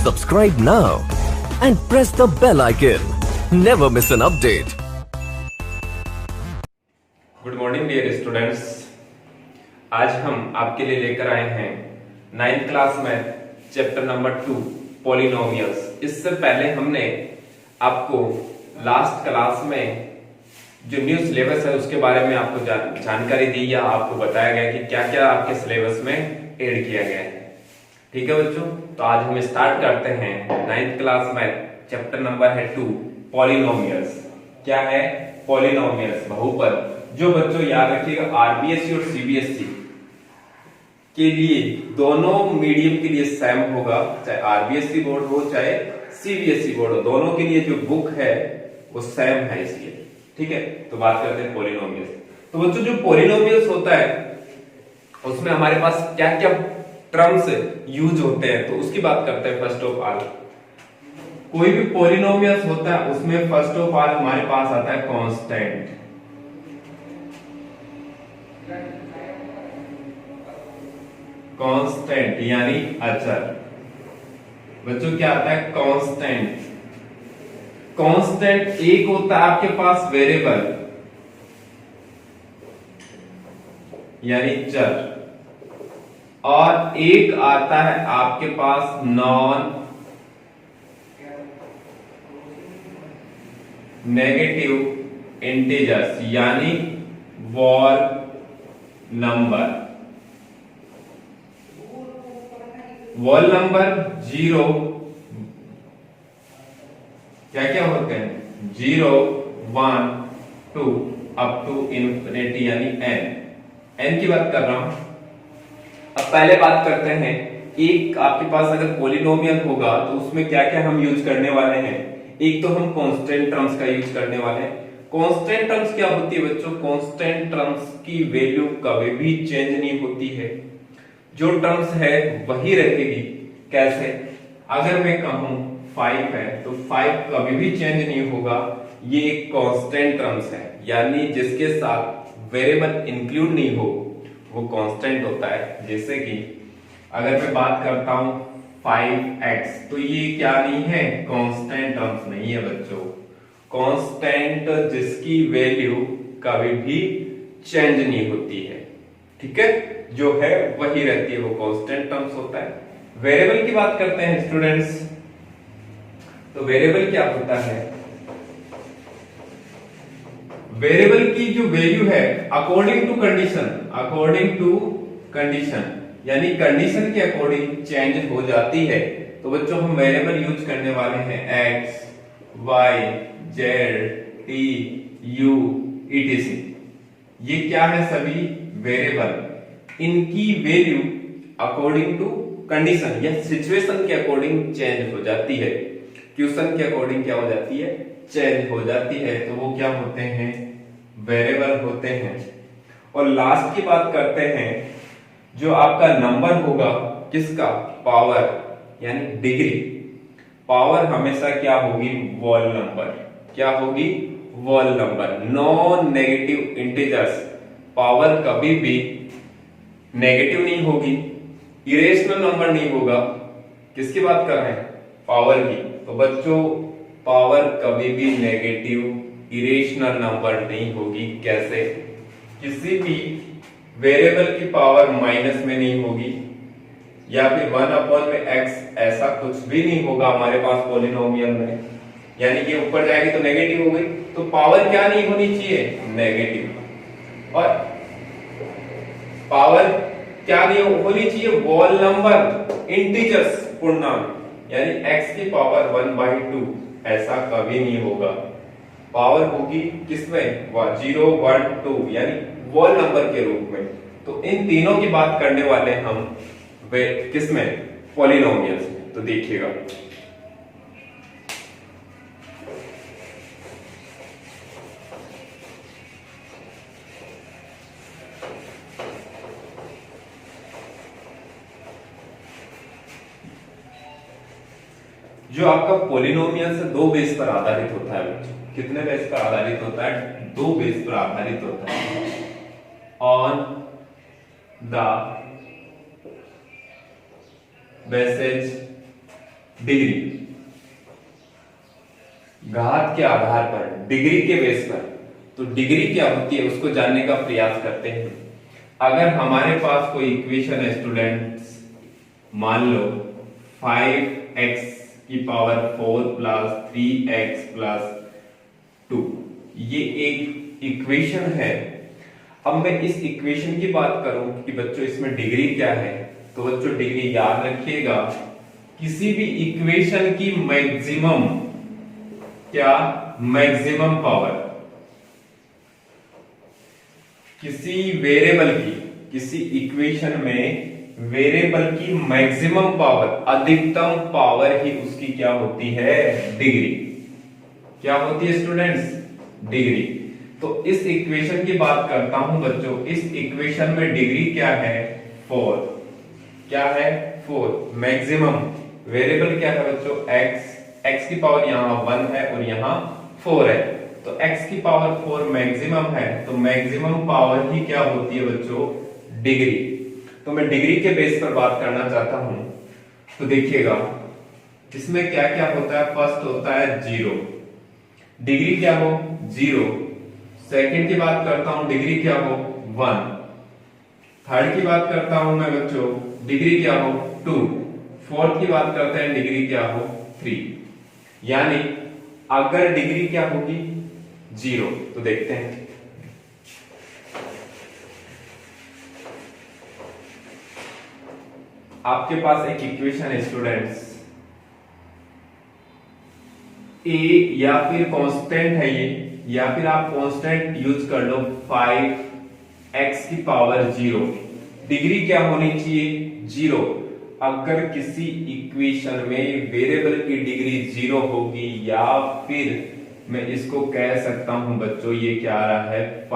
Subscribe now and press the bell icon. Never miss an update. Good morning dear students. आज हम आपके लिए लेकर आए हैं 9th क्लास में चैप्टर नंबर 2 पॉलिनोमियल्स। इससे पहले हमने आपको लास्ट क्लास में जो न्यू सिलेबस है उसके बारे में आपको जानकारी दी या आपको बताया गया कि क्या क्या आपके सिलेबस में ऐड किया गया है। ठीक है बच्चों, तो आज हम स्टार्ट करते हैं 9th क्लास में चैप्टर नंबर है 2 पॉलिनोमियल्स। क्या है? पॉलिनोमियल्स, बहुपद। जो बच्चों याद रखिएगा आरबीएसई और सीबीएसई के लिए दोनों मीडियम के लिए सेम होगा, चाहे आरबीएसई बोर्ड हो चाहे सीबीएसई बोर्ड हो, दोनों के लिए जो बुक है वो सेम है इसलिए। ठीक है, तो बात करते हैं पॉलिनोमियल्स। तो बच्चों जो पॉलिनोमियल्स होता है उसमें हमारे पास क्या क्या टर्म्स यूज होते हैं, तो उसकी बात करते हैं। फर्स्ट ऑफ ऑल कोई भी पॉलिनोमियल्स होता है उसमें फर्स्ट ऑफ ऑल हमारे पास आता है कांस्टेंट। कांस्टेंट यानी अचर। बच्चों क्या आता है? कांस्टेंट। कांस्टेंट एक होता है आपके पास वेरिएबल यानी चर, और एक आता है आपके पास नॉन नेगेटिव इंटीजर्स यानी वॉल नंबर। वॉल नंबर 0 क्या क्या होते हैं? 0 1 2 अप टू इन्फिनिटी यानी n की बात कर रहा हूं। अब पहले बात करते हैं, एक आपके पास अगर पॉलिनोमियल होगा तो उसमें क्या क्या हम यूज करने वाले हैं। एक तो हम कांस्टेंट टर्म्स का यूज करने वाले हैं। कांस्टेंट टर्म्स क्या होती है बच्चों? कांस्टेंट टर्म्स की वैल्यू कभी भी चेंज नहीं होती है, जो टर्म्स है वही रहेगी। कैसे? अगर मैं कहूं 5 है तो 5 कभी भी चेंज नहीं होगा, ये एक कांस्टेंट टर्म्स है, यानी जिसके साथ वेरिएबल इंक्लूड नहीं हो वो कांस्टेंट होता है। जैसे कि अगर मैं बात करता हूं 5x तो ये क्या नहीं है? कांस्टेंट टर्म्स नहीं है बच्चों। कांस्टेंट जिसकी वैल्यू कभी भी चेंज नहीं होती है, ठीक है, जो है वही रहती है, वो कांस्टेंट टर्म्स होता है। वेरिएबल की बात करते हैं स्टूडेंट्स, तो वेरिएबल क्या होता है? वेरिएबल की जो वैल्यू है according to condition, according to condition यानी कंडीशन के अकॉर्डिंग चेंज हो जाती है। तो बच्चों हम वेरिएबल यूज करने वाले हैं x, y, z, t, u, etc। ये क्या है? सभी वेरिएबल। इनकी वैल्यू अकॉर्डिंग टू कंडीशन या सिचुएशन के अकॉर्डिंग चेंज हो जाती है, क्वेश्चन के अकॉर्डिंग क्या हो जाती है? चेंज हो जाती है। तो वो क्या होते हैं? वेरिएबल होते हैं। और लास्ट की बात करते हैं, जो आपका नंबर होगा किसका? पावर यानी डिग्री। पावर हमेशा क्या होगी? Wall number. क्या होगी? Wall number. Non negative integers power कभी भी नेगेटिव नहीं होगी, इरेशनल नंबर नहीं होगा। किसकी बात कर रहे हैं? पावर की। तो बच्चों पावर कभी भी नेगेटिव इरेशनल नंबर नहीं होगी। कैसे? किसी भी वेरिएबल की पावर माइनस में नहीं होगी, या फिर 1 में x ऐसा कुछ भी नहीं होगा हमारे पास पॉलिनोमियल में, यानी कि ऊपर जाएगी तो नेगेटिव हो गई। तो पावर क्या नहीं होनी चाहिए? नेगेटिव। और पावर क्या नहीं होनी चाहिए? वॉल नंबर, इंटीजर्स, पूर्णांक, यानी x की पावर 1/2 ऐसा कभी नहीं होगा। पावर होगी किसमें? 0 1 2 यानी वॉल नंबर के रूप में। तो इन तीनों की बात करने वाले हम किसमें? पॉलिनोमियल्स में। तो देखिएगा, जो आपका पॉलिनोमियल्स है 2 बेस पर आधारित होता है बच्चों। कितने बेस पर आधारित होता है? 2 बेस पर आधारित होता है। ऑन द basis डिग्री, घात के आधार पर, डिग्री के बेस पर। तो डिग्री क्या होती है उसको जानने का प्रयास करते हैं। अगर हमारे पास कोई इक्वेशन है स्टूडेंट्स, मान लो 5x की पावर 4 प्लस 3x प्लस 2, ये एक इक्वेशन है। अब मैं इस इक्वेशन की बात करूं कि बच्चों इसमें डिग्री क्या है, तो बच्चों डिग्री याद रखिएगा, किसी भी इक्वेशन की मैक्सिमम, क्या, मैक्सिमम पावर, किसी वेरिएबल की, किसी इक्वेशन में वेरिएबल की मैक्सिमम पावर, अधिकतम पावर ही उसकी क्या होती है, डिग्री। क्या होती है स्टूडेंट्स, डिग्री। तो इस इक्वेशन की बात करता हूं बच्चों, इस इक्वेशन में डिग्री क्या है, 4। क्या है, 4। मैक्सिमम वेरिएबल क्या है बच्चों, x की पावर यहां 1 है और यहां 4 है, तो x की पावर 4 मैक्सिमम है, तो मैक्सिमम पावर ही क्या होती है बच्चों, डिग्री। तो मैं डिग्री के बेस पर बात करना चाहता हूं, तो देखिएगा इसमें क्या क्या होता है। फर्स्ट होता है 0, डिग्री क्या हो, 0। सेकंड की बात करता हूं, डिग्री क्या हो, 1। थर्ड की बात करता हूं मैं बच्चों, डिग्री क्या हो, 2। फोर्थ की बात करते हैं, डिग्री क्या हो, 3। यानी अगर डिग्री क्या होगी, 0, तो देखते हैं। आपके पास एक इक्वेशन है स्टूडेंट्स, ए या फिर कांस्टेंट है ये, या फिर आप कांस्टेंट यूज कर लो, 5x की पावर 0। डिग्री क्या होनी चाहिए, 0। अगर किसी इक्वेशन में वेरिएबल की डिग्री 0 होगी, या फिर मैं इसको कह सकता हूं बच्चों, ये क्या आ रहा है,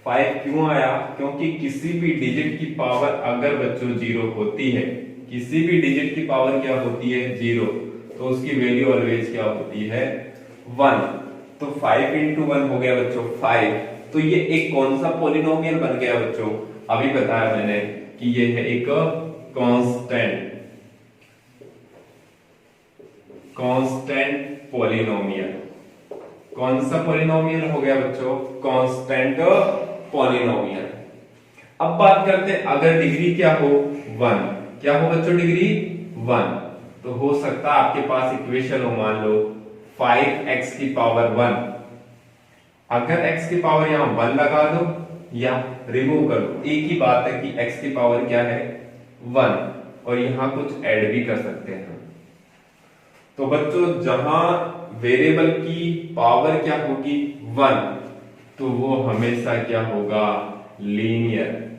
5 क्यों आया, क्योंकि किसी भी डिजिट की पावर अगर बच्चों 0 होती है, किसी भी डिजिट की पावर क्या होती है, 0, तो उसकी वैल्यू ऑलवेज क्या होती है, 1। तो 5 इंटू 1 हो गया बच्चों 5। तो ये एक कौन सा पॉलिनोमियल बन गया बच्चों, अभी बताया मैंने कि ये है एक कांस्टेंट पॉलिनोमियल। कौन सा पॉलिनोमियल हो गया बच्चों, कांस्टेंट पॉलिनोमियल। अब बात करते हैं अगर डिग्री क्या हो, 1। क्या हो बच्चों, डिग्री 1, तो हो सकता है आपके पास इक्वेशन हो, मान लो 5x की पावर 1। अगर x की पावर यहां 1 लगा दो या रिमूव कर दो, एक ही बात है कि x की पावर क्या है, 1, और यहां कुछ ऐड भी कर सकते हैं। तो बच्चों जहां वेरिएबल की पावर क्या होगी, 1, तो वो हमेशा क्या होगा, लीनियर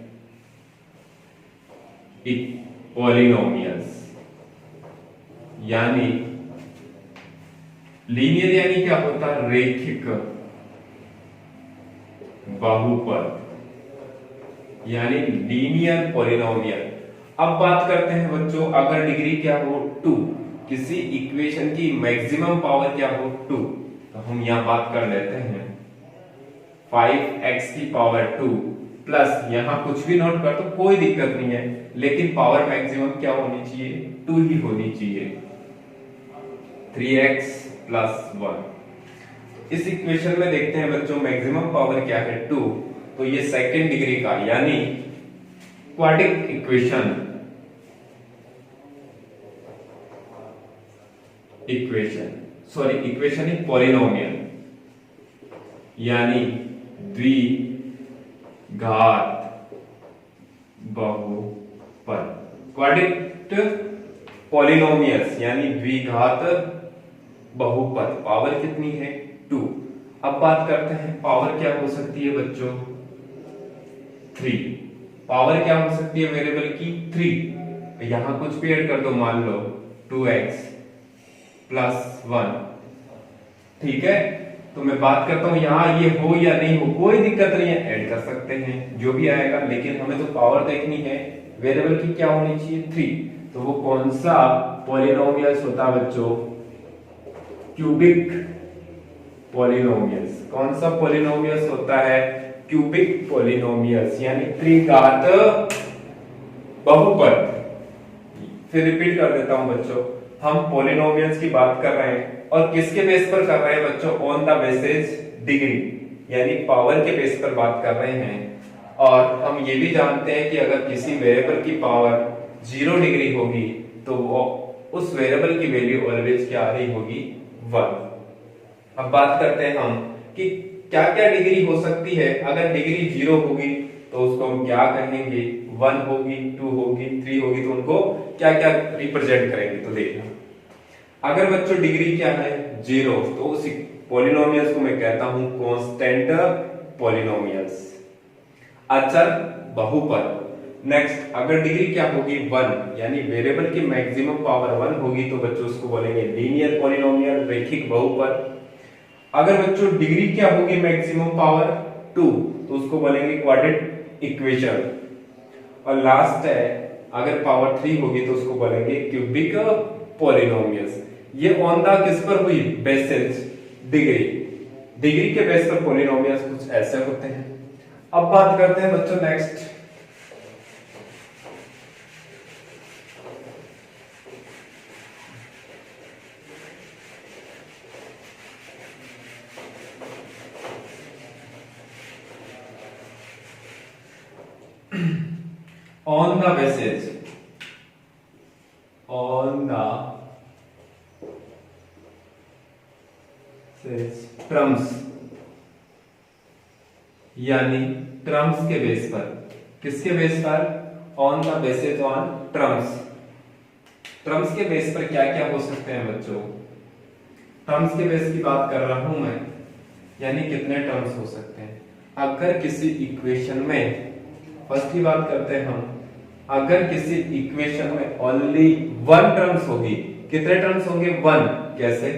पॉलिनोमियल्स। यानी लीनियर यानी क्या होता है, रैखिक बहुपद, यानी लीनियर पॉलिनोमियल। अब बात करते हैं बच्चों, अगर डिग्री क्या हो, 2, किसी इक्वेशन की मैक्सिमम पावर क्या हो, 2, तो हम यहां बात कर लेते हैं 5x की पावर 2 प्लस, यहां कुछ भी नोट कर तो कोई दिक्कत नहीं है, लेकिन पावर मैक्सिमम क्या होनी चाहिए, 2 ही होनी चाहिए, 3x प्लस 1। इस इक्वेशन में देखते हैं बच्चों मैक्सिमम पावर क्या है, 2, तो ये सेकेंड डिग्री का यानी क्वाड्रेटिक इक्वेशन ही पॉलिनोमियल, यानी द्विघात बहुपद। क्वाड्रेटिक पॉलिनोमियल्स यानी द्विघात बहुपद, पावर कितनी है, 2। अब बात करते हैं पावर क्या हो सकती है बच्चों, 3। पावर क्या हो सकती है वेरिएबल की, 3। यहां कुछ भी ऐड कर दो, मान लो 2x प्लस 1, ठीक है। तो मैं बात करता हूं यहां ये हो या नहीं हो, कोई दिक्कत नहीं है, ऐड कर सकते हैं जो भी आएगा, लेकिन हमें तो पावर देखनी है, वेरिएबल की क्या होनी चाहिए, 3। तो वो कौन सा पॉलिनोमियल्स होता है बच्चों, क्यूबिक पॉलिनोमियल्स। कौन सा पॉलिनोमियल्स होता है, क्यूबिक पॉलिनोमियल्स, यानी त्रिघात बहुपद। फिर रिपीट कर देता हूं बच्चों, हम पॉलिनोमियल्स की बात कर रहे हैं और किसके बेस पर कर रहे हैं बच्चों, ऑन द बेसिस डिग्री, यानी पावर के बेस पर बात कर रहे हैं। और हम ये भी जानते हैं कि अगर किसी वेरिएबल की पावर 0 डिग्री होगी तो वो उस वेरिएबल की वैल्यू ऑलवेज क्या आ रही होगी, 1। अब बात करते हैं हम कि क्या क्या डिग्री हो सकती है। अगर डिग्री 0 होगी तो उसको हम क्या कहेंगे, 1 होगी, 2 होगी, 3 होगी, तो उनको क्या क्या रिप्रेजेंट करेंगे। तो देखना, अगर बच्चों डिग्री क्या है 0, तो उस पॉलिनोमियल्स को मैं कहता हूं कांस्टेंट पॉलिनोमियल्स, अचर बहुपद। नेक्स्ट, अगर डिग्री क्या होगी 1, यानी वेरिएबल की मैक्सिमम पावर 1 होगी तो बच्चों उसको बोलेंगे लीनियर पॉलिनोमियल, रैखिक बहुपद। अगर बच्चों डिग्री क्या होगी मैक्सिमम पावर 2, तो उसको बोलेंगे क्वाड्रेटिक इक्वेशन। और लास्ट है, अगर पावर 3 होगी तो उसको बोलेंगे क्यूबिक पॉलिनोमियल्स। ये ऑन द किस पर हुई, बेसिस डिग्री। डिग्री के बेस पर पॉलिनोमियल्स कुछ ऐसे होते हैं। अब बात करते हैं बच्चों next, on the basis terms, यानी टर्म्स के बेस पर, किसके बेस पर, on the basis on terms. Terms के बेस पर क्या क्या हो सकते हैं बच्चों, टर्म्स के बेस की बात कर रहा हूं मैं, यानी कितने टर्म्स हो सकते हैं। अगर किसी इक्वेशन में, फर्स्ट की बात करते हैं हम, अगर किसी इक्वेशन में ओनली 1 टर्म्स होगी, कितने टर्म्स होंगे, 1। कैसे,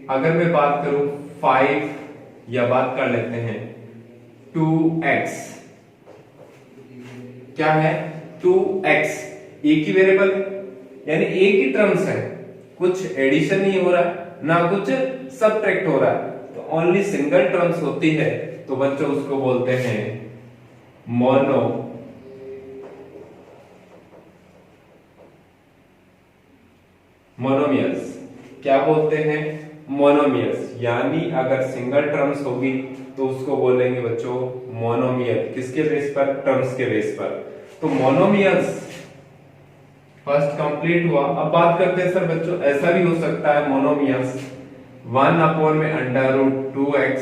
अगर मैं बात करूं 5, या बात कर लेते हैं 2x, क्या है 2x, एक ही वेरिएबल यानी एक ही टर्म्स है, कुछ एडिशन नहीं हो रहा ना कुछ सबट्रैक्ट हो रहा है, तो ओनली सिंगल टर्म्स होती है, तो बच्चों उसको बोलते हैं मोनोमियल्स। क्या बोलते हैं, मोनोमियल्स। यानी अगर सिंगल टर्म्स होगी तो उसको बोलेंगे बच्चों मोनोमियल, किसके बेस पर, टर्म्स के बेस पर। तो मोनोमियल्स फर्स्ट कंप्लीट हुआ। अब बात करते हैं सर बच्चों, ऐसा भी हो सकता है मोनोमियल्स 1/√2x,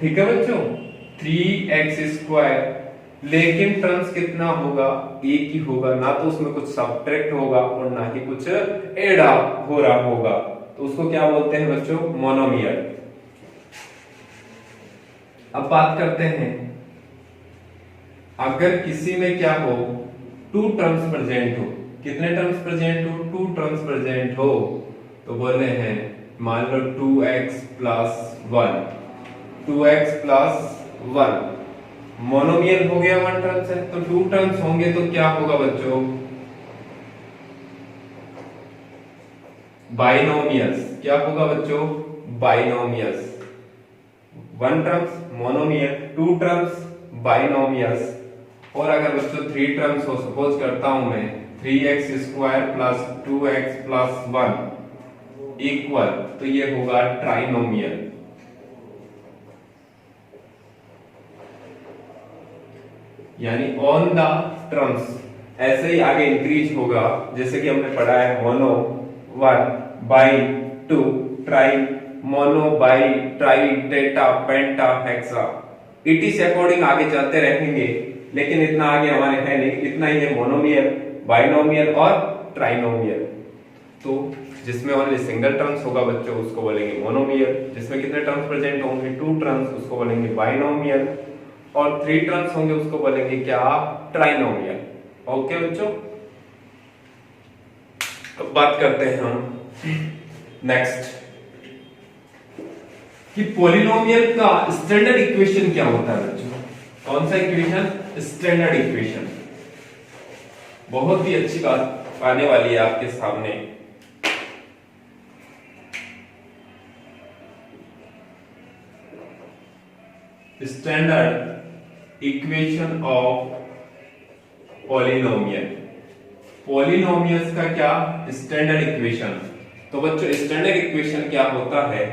ठीक है बच्चों, 3x², लेकिन टर्म्स कितना होगा, एक ही होगा, ना तो उसमें कुछ सब्ट्रैक्ट होगा और ना ही कुछ ऐड हो रहा होगा, तो उसको क्या बोलते हैं बच्चों, मोनोमियल। अब बात करते हैं, अगर किसी में क्या हो 2 टर्म्स प्रेजेंट हो, कितने टर्म्स प्रेजेंट हो, 2 टर्म्स प्रेजेंट हो, तो बोले हैं मान लो 2x + 1, 2x + 1 मोनोमियल हो गया, 1 टर्म्स है, तो 2 टर्म्स होंगे तो क्या होगा बच्चों, बाइनोमियल्स। क्या होगा बच्चों, binomials. 1 terms monomial, 2 terms binomials. और अगर बच्चों 3 टर्म्स हो, सपोज करता हूं मैं 3x² + 2x + 1 इक्वल, तो ये होगा ट्राइनोमियल। यानी ऑन द टर्म्स ऐसे ही आगे इंक्रीज होगा, जैसे कि हमने पढ़ा है mono 1/2, tri, mono bi, tri, tetra, penta, hexa, इटी से अकॉर्डिंग आगे चलते रहेंगे, लेकिन इतना आगे हमारे है नहीं, इतना ही है मोनोमियल, बाइनोमियल और ट्राइनोमियल। तो जिसमें ओनली सिंगल टर्म्स होगा बच्चों उसको बोलेंगे मोनोमियल, जिसमें कितने टर्म्स प्रेजेंट होंगे, 2 टर्म्स, उसको बोलेंगे बाइनोमियल, और 3 टर्म्स होंगे उसको बोलेंगे क्या, ट्राइनोमियल। ओके बच्चों, अब बात करते हैं हम नेक्स्ट कि पॉलिनोमियल का स्टैंडर्ड इक्वेशन क्या होता है बच्चों। कौन सा इक्वेशन, स्टैंडर्ड इक्वेशन। बहुत ही अच्छी बात आने वाली है आपके सामने। Standard equation of polynomial. Polynomials का क्या स्टैंडर्ड इक्वेशन। तो बच्चों स्टैंडर्ड इक्वेशन क्या होता है,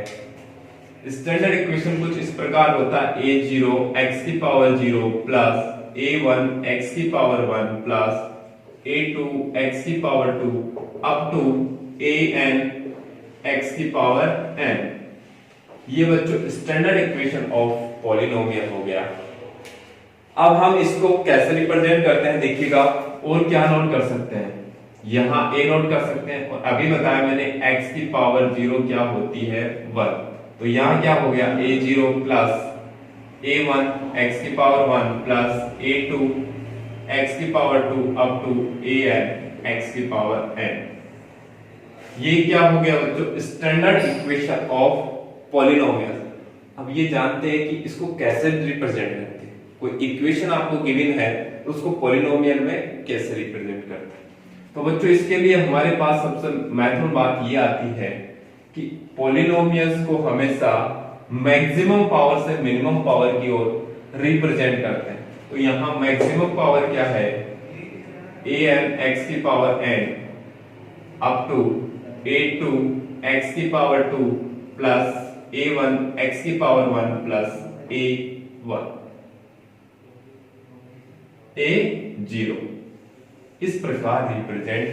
स्टैंडर्ड इक्वेशन कुछ इस प्रकार होता है a0 x की पावर 0 प्लस a1 x की पावर 1 प्लस a2 x की power 2 up to an x की पावर n। ये बच्चों स्टैंडर्ड इक्वेशन ऑफ पॉलिनोमियल हो गया। अब हम इसको कैसे रिप्रेजेंट करते हैं देखिएगा, और क्या नोट कर सकते हैं, यहां a नोट कर सकते हैं, और अभी बताया मैंने x की पावर 0 क्या होती है 1, तो यहां क्या हो गया a0 प्लस a1 x की पावर 1 प्लस a2 x की power 2 up to an x की पावर n। ये क्या हो गया बच्चों स्टैंडर्ड इक्वेशन ऑफ पॉलिनोमियल। अब ये जानते हैं कि इसको कैसे रिप्रेजेंट करते हैं, कोई इक्वेशन आपको गिवन है तो उसको पॉलिनोमियल में कैसे रिप्रेजेंट करते हैं। तो बच्चों इसके लिए हमारे पास सबसे महत्वपूर्ण बात ये आती है कि पॉलिनोमियल्स को हमेशा मैक्सिमम पावर से मिनिमम पावर की ओर रिप्रेजेंट करते हैं। तो यहां मैक्सिमम पावर क्या है an x की power n up to a2 x की पावर 2 प्लस a1 x की पावर 1 प्लस a1 a0 इस प्रकार रिप्रेजेंट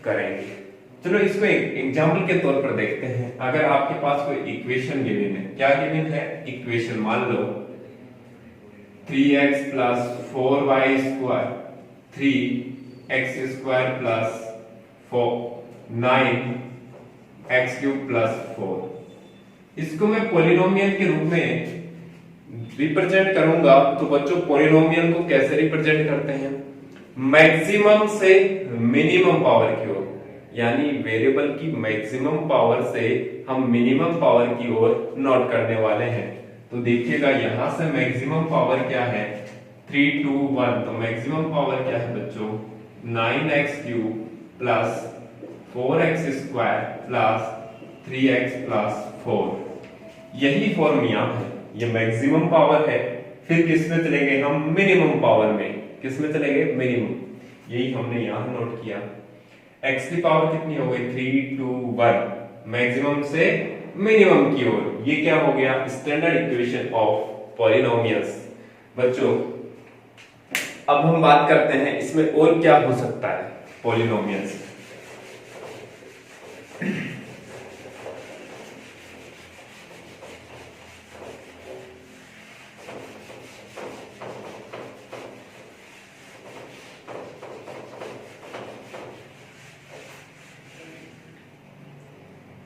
करेंगे। चलो इसको एक एग्जांपल के तौर पर देखते हैं। अगर आपके पास कोई इक्वेशन गिवन है, क्या गिवन है इक्वेशन, मान लो 3x plus 4y square 3x square plus 9x cube plus 4, इसको मैं पॉलिनोमियल के रूप में रिप्रेजेंट करूंगा। तो बच्चों पॉलिनोमियल को कैसे रिप्रेजेंट करते हैं, मैक्सिमम से मिनिमम पावर की ओर, यानी वेरिएबल की मैक्सिमम पावर से हम मिनिमम पावर की ओर नोट करने वाले हैं। तो देखिएगा यहां से मैक्सिमम पावर क्या है 3 2 1, तो मैक्सिमम पावर क्या है बच्चों 9x cube plus 4x square plus 3x plus 4। यही फॉर्मूला है, ये मैक्सिमम पावर है। फिर किस में चलेंगे हम मिनिमम पावर में, किस में चलेंगे मिनिमम, यही हमने यहां नोट किया। x की पावर कितनी हो गई 3 2 1, मैक्सिमम से मिनिमम की ओर। ये क्या हो गया स्टैंडर्ड इक्वेशन ऑफ पॉलिनोमियल्स। बच्चों अब हम बात करते हैं इसमें और क्या हो सकता है पॉलिनोमियल्स।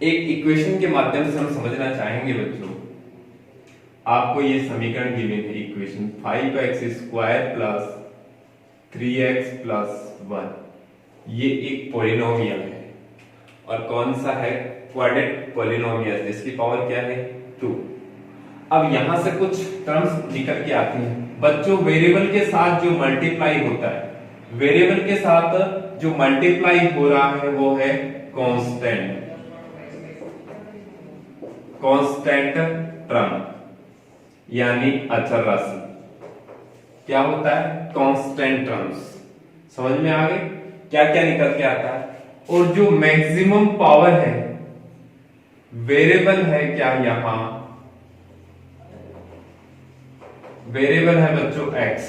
एक इक्वेशन के माध्यम से हम समझना चाहेंगे बच्चों, आपको ये समीकरण गिवन है equation 5x square plus 3x plus 1, ये एक पॉलिनोमियल है और कौन सा है क्वाड्रेटिक पॉलिनोमियल जिसकी पावर क्या है 2। अब यहां से कुछ टर्म्स निकल के आती हैं बच्चों, वेरिएबल के साथ जो मल्टीप्लाई होता है, वेरिएबल के साथ जो मल्टीप्लाई हो रहा है वो है कांस्टेंट, कांस्टेंट टर्म यानी अचर राशि। क्या होता है कांस्टेंट टर्म्स, समझ में आ गए क्या क्या निकल के आता है। और जो मैक्सिमम पावर है वेरिएबल है क्या, यहां वेरिएबल है बच्चों x,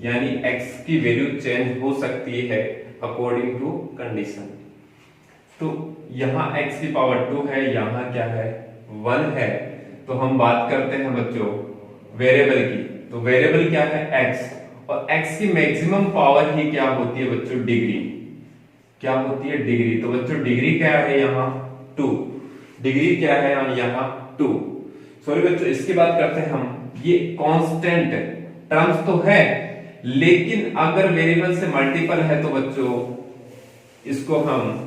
यानी x की वैल्यू चेंज हो सकती है अकॉर्डिंग टू कंडीशन। तो यहां x की पावर 2 है, यहां क्या है 1 है। तो हम बात करते हैं बच्चों वेरिएबल की, तो वेरिएबल क्या है x, और x की मैक्सिमम पावर ही क्या होती है बच्चों डिग्री, क्या होती है डिग्री। तो बच्चों डिग्री क्या है यहाँ 2, डिग्री क्या है यहाँ 2। सॉरी बच्चों इसकी बात करते हैं हम, ये कांस्टेंट टर्म्स तो है लेकिन अगर वेरिएबल से मल्टीपल है तो बच्चों इसको हम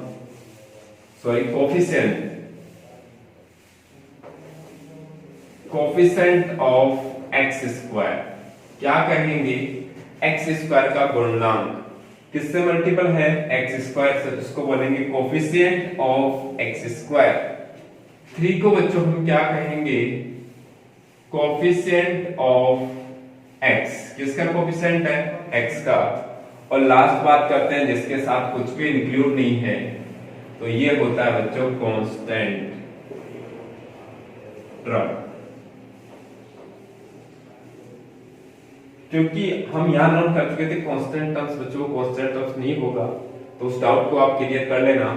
coefficient, coefficient of x square क्या कहेंगे, एक्स स्क्वायर का गुणनांक किससे मल्टीपल है एक्स स्क्वायर से, इसको बोलेंगे कोफिशिएंट ऑफ एक्स स्क्वायर। 3 को बच्चों हम क्या कहेंगे कोफिशिएंट ऑफ एक्स, किसका कोफिशिएंट है एक्स का। और लास्ट बात करते हैं जिसके साथ कुछ भी इंक्लूड नहीं है, तो ये होता है बच्चों कांस्टेंट टर्म। क्योंकि हम यहां नोट कर चुके थे कांस्टेंट टर्म्स, बच्चों कांस्टेंट टर्म्स नहीं होगा, तो उस डाउट को आप क्लियर कर लेना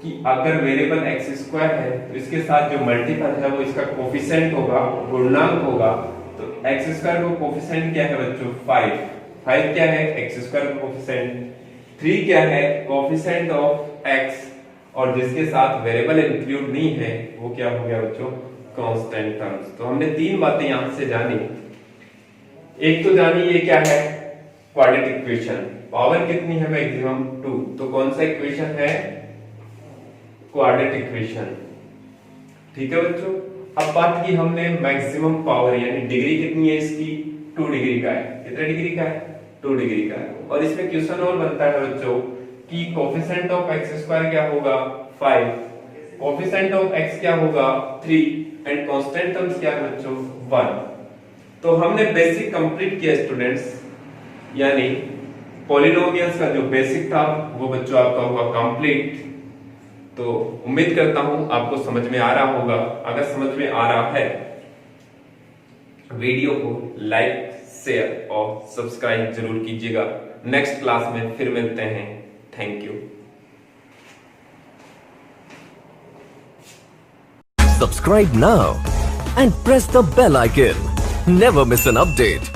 कि अगर वेरिएबल एक्स स्क्वायर है तो इसके साथ जो मल्टीपल है वो इसका कोफिशिएंट होगा, गुणनांक होगा। तो एक्स स्क्वायर का कोफिशिएंट क्या है बच्चों 5, 5 क्या है एक्स स्क्वायर का कोफिशिएंट, 3 क्या है कोफिशिएंट ऑफ एक्स, और जिसके साथ वेरिएबल इंक्लूड नहीं है वो क्या हो गया बच्चों कांस्टेंट टर्म्स। तो हमने तीन बातें यहां से जानी। एक तो जानी ये क्या है क्वाड्रेटिक इक्वेशन, पावर कितनी है मैक्सिमम 2, तो कौन सा इक्वेशन है क्वाड्रेटिक इक्वेशन। ठीक है बच्चों, अब बात की हमने मैक्सिमम पावर यानी डिग्री कितनी है इसकी 2 डिग्री का है। कितने डिग्री का है 2 डिग्री का है। और इसमें क्वेश्चन और बनता है बच्चों कि कोफिशिएंट ऑफ एक्स स्क्वायर क्या होगा 5, कोफिशिएंट ऑफ एक्स क्या होगा 3 एंड कांस्टेंट टर्म्स क्या है बच्चों 1। तो हमने बेसिक कंप्लीट किया स्टूडेंट्स, यानी पॉलिनोमियल्स का जो बेसिक था वो बच्चों आपका हुआ कंप्लीट। तो उम्मीद करता हूं आपको समझ में आ रहा होगा। अगर समझ में आ रहा है वीडियो को लाइक शेयर और सब्सक्राइब जरूर कीजिएगा। नेक्स्ट क्लास में फिर मिलते हैं। Thank you. Subscribe now and press the bell icon. Never miss an update.